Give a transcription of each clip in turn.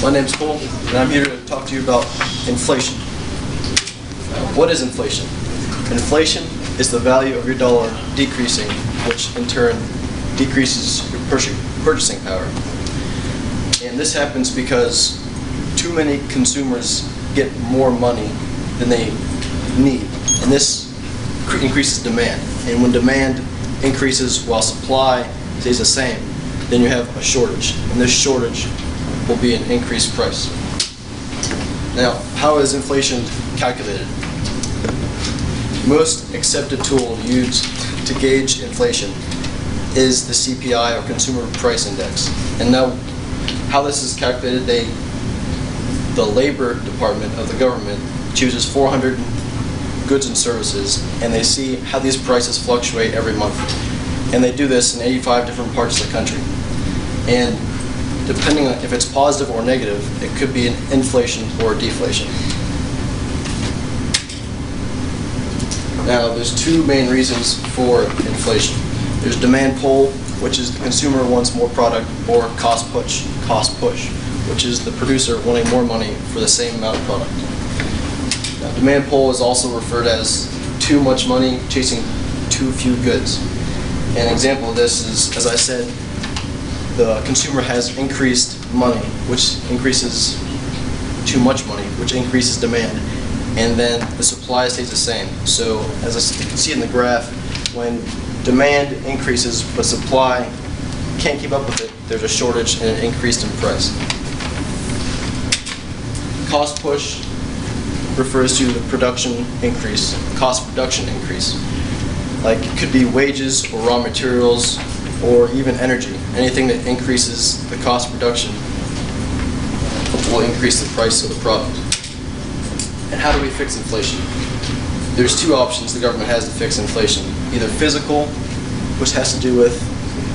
My name's Cole, and I'm here to talk to you about inflation. What is inflation? Inflation is the value of your dollar decreasing, which in turn decreases your purchasing power. And this happens because too many consumers get more money than they need, and this increases demand. And when demand increases while supply stays the same, then you have a shortage, and this shortage will be an increased price. Now, how is inflation calculated? The most accepted tool to use to gauge inflation is the CPI, or Consumer Price Index. And now, how this is calculated, the Labor Department of the government chooses 400 goods and services, and they see how these prices fluctuate every month. And they do this in 85 different parts of the country. And depending on if it's positive or negative, it could be an inflation or a deflation. Now, there's two main reasons for inflation. There's demand pull, which is the consumer wants more product, or cost push, which is the producer wanting more money for the same amount of product. Now, demand pull is also referred as too much money chasing too few goods. An example of this is, as I said, the consumer has increased money, which increases too much money, which increases demand, and then the supply stays the same. So, as you can see in the graph, when demand increases but supply can't keep up with it, there's a shortage and an increase in price. Cost push refers to the production increase, cost production increase. Like, it could be wages or raw materials or even energy. Anything that increases the cost of production will increase the price of the product. And how do we fix inflation? There's two options the government has to fix inflation. Either physical, which has to do with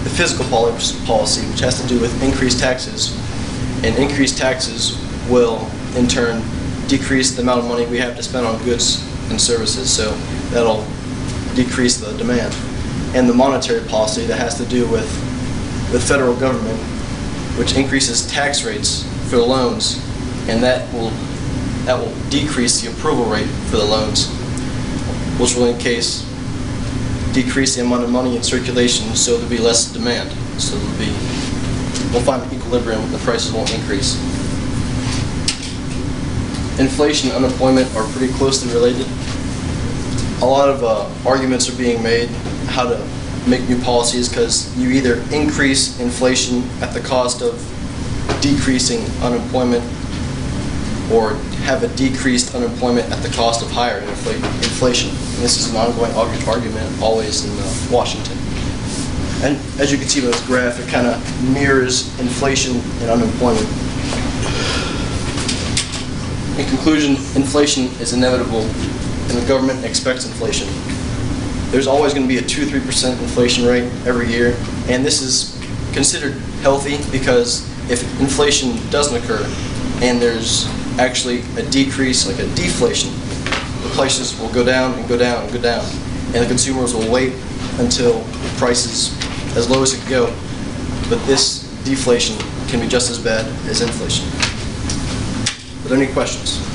the fiscal policy, which has to do with increased taxes, and increased taxes will in turn decrease the amount of money we have to spend on goods and services, so that'll decrease the demand. And the monetary policy that has to do with the federal government, which increases tax rates for the loans, and that will decrease the approval rate for the loans, which will in case decrease the amount of money in circulation, so there'll be less demand. So we'll find an equilibrium, the prices won't increase. Inflation and unemployment are pretty closely related. A lot of arguments are being made how to make new policies, because you either increase inflation at the cost of decreasing unemployment, or have a decreased unemployment at the cost of higher inflation. And this is an ongoing argument always in Washington. And as you can see by this graph, it kind of mirrors inflation and unemployment. In conclusion, inflation is inevitable, and the government expects inflation. There's always going to be a 2-3% inflation rate every year, and this is considered healthy, because if inflation doesn't occur and there's actually a decrease, like a deflation, the prices will go down and go down and go down, and the consumers will wait until the price is as low as it can go. But this deflation can be just as bad as inflation. Are there any questions?